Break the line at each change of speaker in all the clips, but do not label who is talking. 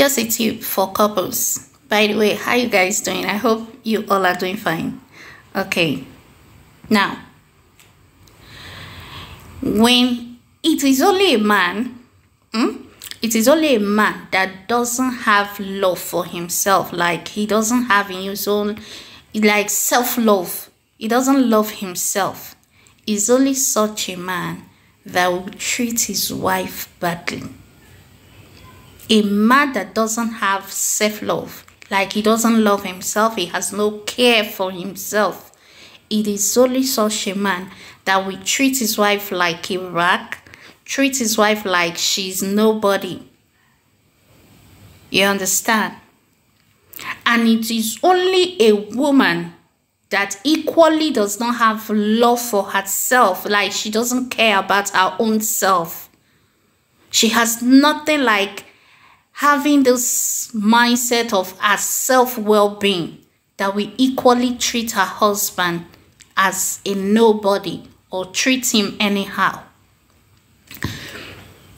Just a tip for couples. By the way, how you guys doing? I hope you all are doing fine. Okay. Now, when it is only a man, it is only a man that doesn't have love for himself. Like he doesn't have in his own, like self-love. He doesn't love himself. It's only such a man that will treat his wife badly. A man that doesn't have self-love, like he doesn't love himself, he has no care for himself. It is only such a man that will treat his wife like a rag, treat his wife like she's nobody. You understand? And it is only a woman that equally does not have love for herself, like she doesn't care about her own self. She has nothing like having this mindset of her self-well-being, that we equally treat her husband as a nobody or treat him anyhow.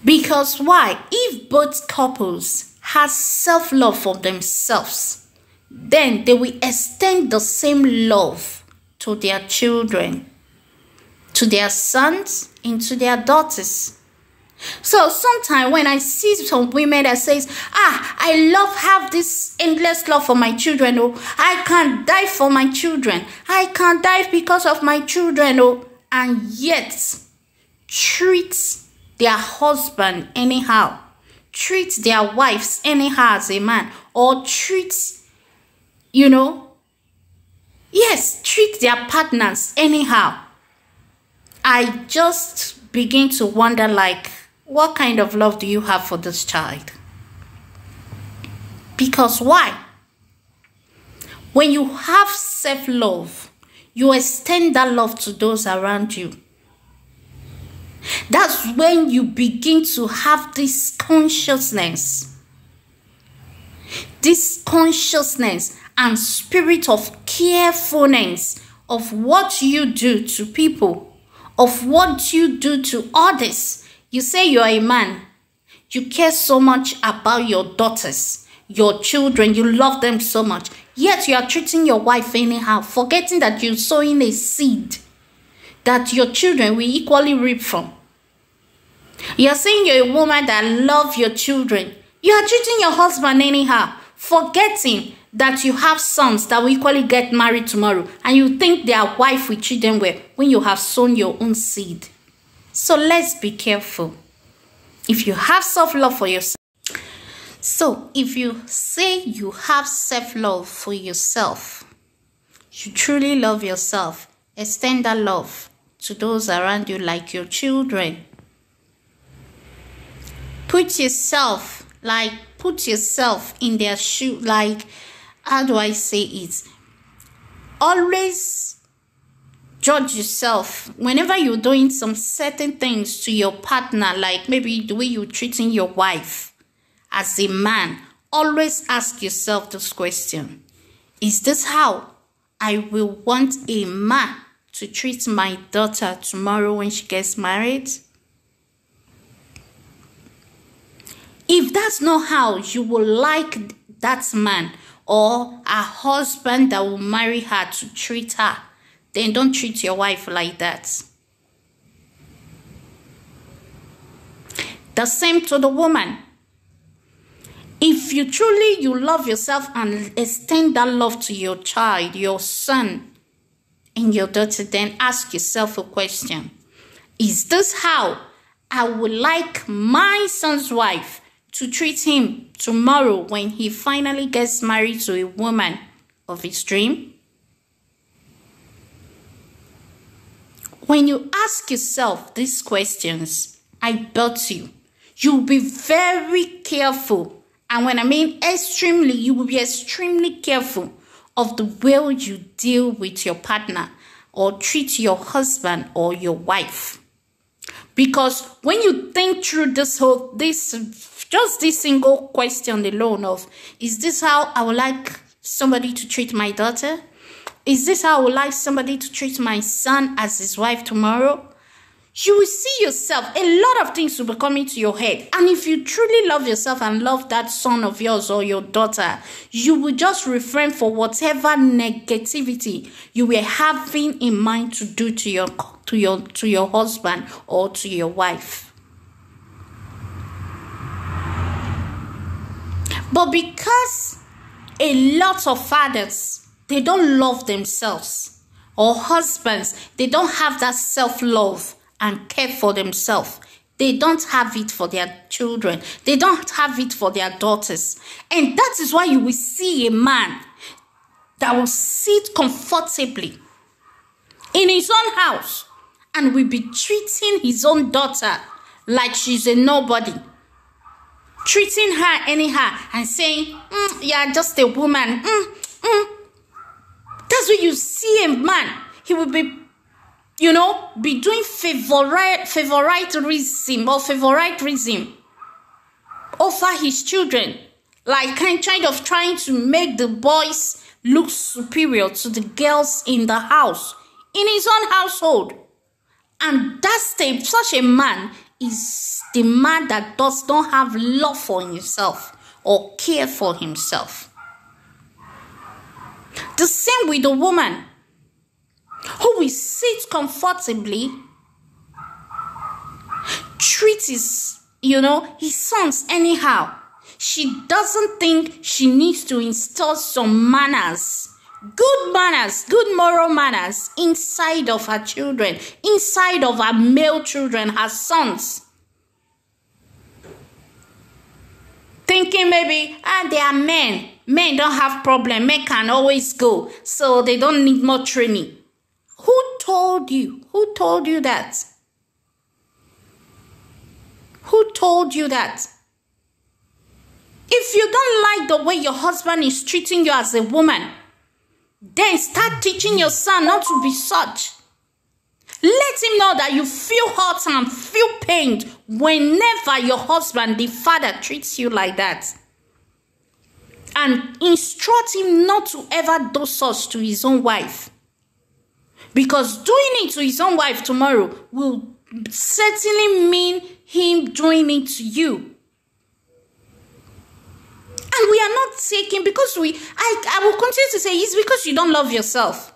Because why? If both couples have self-love for themselves, then they will extend the same love to their children, to their sons, and to their daughters. So sometimes when I see some women that says, I have this endless love for my children, I can't die for my children, I can't die because of my children, and yet treat their husband anyhow, treat their wives anyhow as a man, or treat, treat their partners anyhow. I just begin to wonder, like, what kind of love do you have for this child? Because why? When you have self-love, you extend that love to those around you. That's when you begin to have this consciousness and spirit of carefulness of what you do to people, of what you do to others. You say you are a man. You care so much about your daughters, your children. You love them so much. Yet you are treating your wife anyhow, forgetting that you're sowing a seed that your children will equally reap from. You're saying you're a woman that loves your children. You are treating your husband anyhow, forgetting that you have sons that will equally get married tomorrow, and you think their wife will treat them well when you have sown your own seed. So let's be careful. If you have self-love for yourself, so if you say you have self-love for yourself, you truly love yourself, extend that love to those around you, like your children. Put yourself in their shoe, like, how do I say it? Always judge yourself whenever you're doing some certain things to your partner, like maybe the way you're treating your wife as a man. Always ask yourself this question: is this how I will want a man to treat my daughter tomorrow when she gets married? If that's not how you will like that man or a husband that will marry her to treat her, then don't treat your wife like that. The same to the woman. If you truly love yourself and extend that love to your child, your son, and your daughter, then ask yourself a question: is this how I would like my son's wife to treat him tomorrow when he finally gets married to a woman of his dream? When you ask yourself these questions, I bet you'll be very careful. And when I mean extremely, you will be extremely careful of the way you deal with your partner or treat your husband or your wife. Because when you think through this single question alone of, is this how I would like somebody to treat my daughter? Is this how I would like somebody to treat my son as his wife tomorrow? You will see yourself, a lot of things will be coming to your head. And if you truly love yourself and love that son of yours or your daughter, you will just refrain for whatever negativity you were having in mind to do to your husband or to your wife. But because a lot of fathers, they don't love themselves, or husbands, they don't have that self-love and care for themselves. They don't have it for their children. They don't have it for their daughters. And that is why you will see a man that will sit comfortably in his own house and will be treating his own daughter like she's a nobody. Treating her anyhow and saying, you're just a woman. That's what you see a man. He will be, be doing favoritism over his children. Like kind of trying to make the boys look superior to the girls in the house, in his own household. And such a man is the man that does not have love for himself or care for himself. The same with the woman who will sit comfortably, treat his sons anyhow. She doesn't think she needs to install some manners, good moral manners inside of her children, inside of her male children, her sons. Thinking maybe, they are men. Men don't have problem. Men can always go. So they don't need more training. Who told you? Who told you that? Who told you that? If you don't like the way your husband is treating you as a woman, then start teaching your son not to be such. Let him know that you feel hurt and feel pained whenever your husband, the father, treats you like that. And instruct him not to ever do such to his own wife. Because doing it to his own wife tomorrow will certainly mean him doing it to you. And we are not taking, because I will continue to say, it's because you don't love yourself.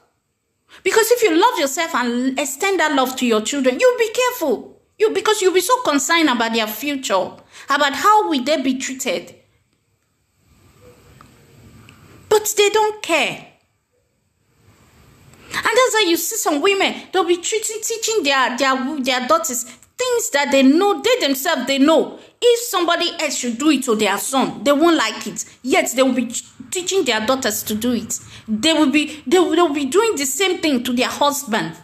Because if you love yourself and extend that love to your children, you'll be careful. Because you'll be so concerned about their future, about how will they be treated. But they don't care. And that's why you see some women, they'll be teaching their daughters things that they know, they themselves, they know. If somebody else should do it to their son, they won't like it. Yet they will be teaching their daughters to do it. They will be doing the same thing to their husband.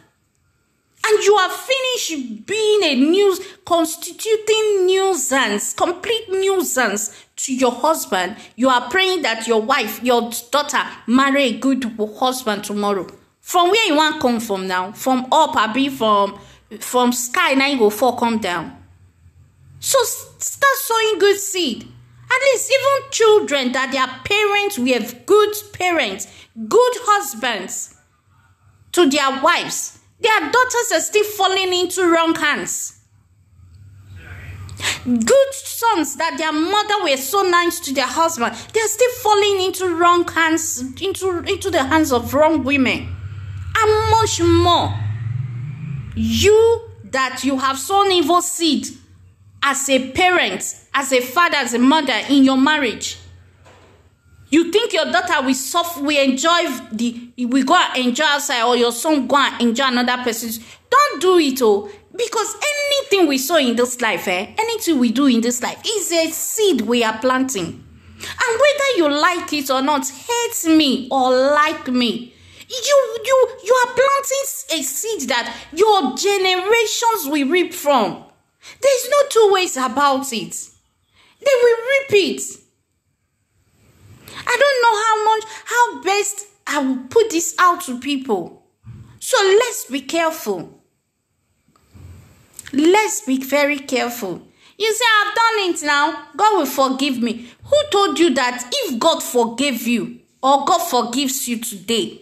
And you are finished being constituting nuisance, complete nuisance to your husband. You are praying that your wife, your daughter, marry a good husband tomorrow. From where you want to come from now? From up, abi from sky, now you go fall, come down. So start sowing good seed. At least even children that their parents were good parents, good husbands to their wives, their daughters are still falling into wrong hands. Good sons that their mother were so nice to their husband, they are still falling into wrong hands, into the hands of wrong women. And much more, you that you have sown evil seed as a parent, as a father, as a mother in your marriage. You think your daughter will go and enjoy outside, or your son go and enjoy another person's. Don't do it, because anything we sow in this life, anything we do in this life is a seed we are planting. And whether you like it or not, hate me or like me, you are planting a seed that your generations will reap from. There's no two ways about it. They will reap it. I don't know how best I will put this out to people. So let's be careful. Let's be very careful. You say, I've done it now. God will forgive me. Who told you that if God forgave you or God forgives you today,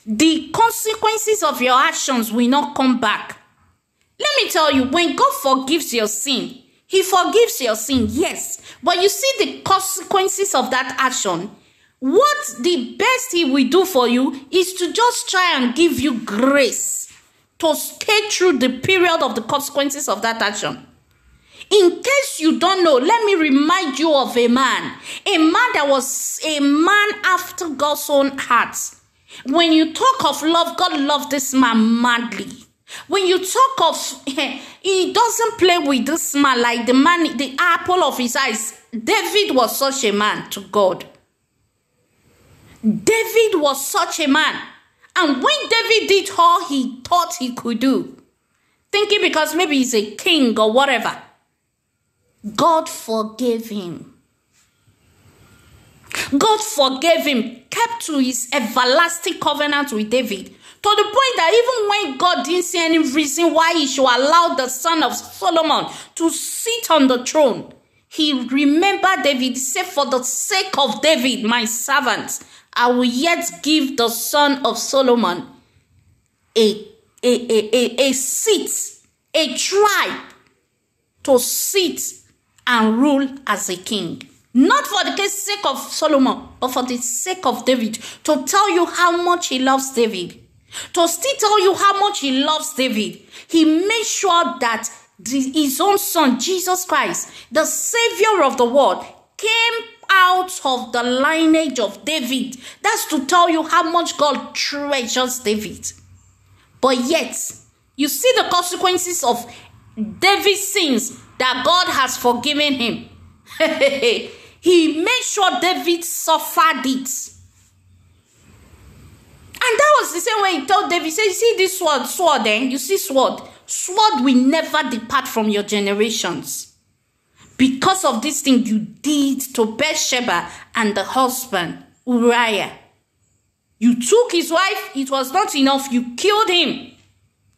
the consequences of your actions will not come back? Let me tell you, when God forgives your sin, he forgives your sin, yes. But you see the consequences of that action. What the best he will do for you is to just try and give you grace to stay through the period of the consequences of that action. In case you don't know, let me remind you of a man that was a man after God's own heart. When you talk of love, God loved this man madly. When you talk of, he doesn't play with this man like the man, the apple of his eyes. David was such a man to God. David was such a man. And when David did all he thought he could do, thinking because maybe he's a king or whatever, God forgave him. God forgave him, kept to his everlasting covenant with David, to the point that even when God didn't see any reason why he should allow the son of Solomon to sit on the throne, he remembered David. He said, for the sake of David, my servant, I will yet give the son of Solomon a seat, a tribe to sit and rule as a king. Not for the sake of Solomon, but for the sake of David. To tell you how much he loves David. To still tell you how much he loves David. He made sure that his own son, Jesus Christ, the Savior of the world, came out of the lineage of David. That's to tell you how much God treasures David. But yet, you see the consequences of David's sins that God has forgiven him. He made sure David suffered it. And that was the same way he told David, say, you see this sword, you see sword will never depart from your generations. Because of this thing you did to Bathsheba and the husband, Uriah. You took his wife, it was not enough, you killed him.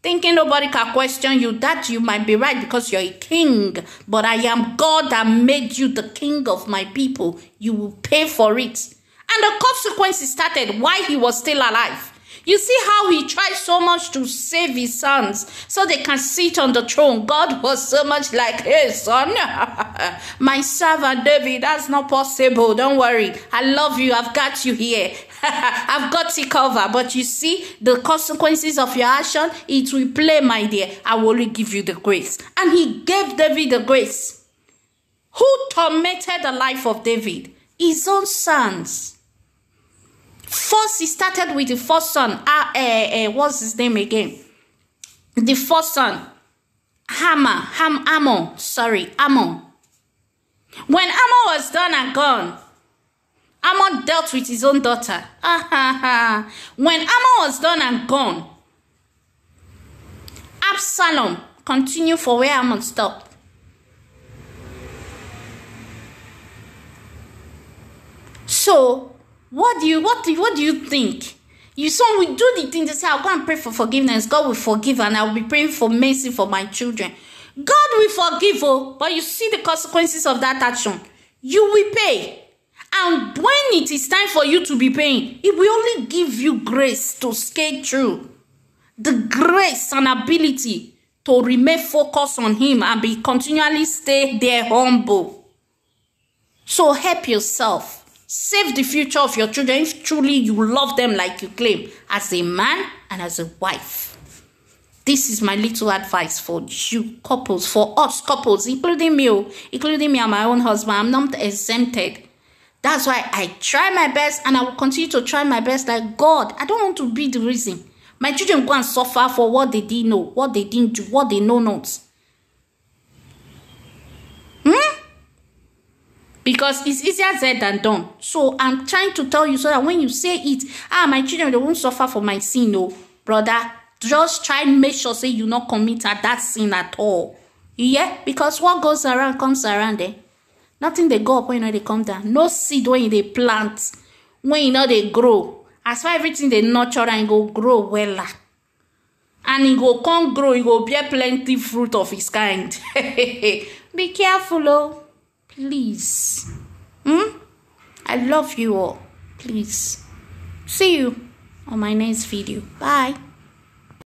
Thinking nobody can question you, that you might be right because you're a king. But I am God that made you the king of my people. You will pay for it. And the consequences started while he was still alive. You see how he tried so much to save his sons so they can sit on the throne. God was so much like, hey son, my servant David, that's not possible. Don't worry. I love you. I've got you here. I've got you covered. But you see, the consequences of your action, it will play, my dear. I will only give you the grace. And he gave David the grace. Who tormented the life of David? His own sons. First, he started with the first son. What's his name again? The first son. Ammon. When Ammon was done and gone, Ammon dealt with his own daughter. When Ammon was done and gone, Absalom continued for where Ammon stopped. So, what do you think? You son will do the thing to say, I'll go and pray for forgiveness. God will forgive and I'll be praying for mercy for my children. God will forgive, but you see the consequences of that action. You will pay. And when it is time for you to be paying, it will only give you grace to skate through. The grace and ability to remain focused on him and be continually stay there humble. So help yourself. Save the future of your children if truly you love them like you claim, as a man and as a wife. This is my little advice for you couples, for us couples, including me and my own husband. I'm not exempted. That's why I try my best and I will continue to try my best like God. I don't want to be the reason my children go and suffer for what they didn't know, what they didn't do, what they know not. Because it's easier said than done. So I'm trying to tell you so that when you say it, my children, they won't suffer for my sin. No, brother, just try and make sure say you not commit that sin at all. Yeah, because what goes around comes around there. Nothing they go up when they come down. No seed when they plant, when they grow. As far everything they nurture and go grow well. And it go come grow, it go bear plenty fruit of his kind. Be careful, oh. Please. I love you all. Please. See you on my next video. Bye.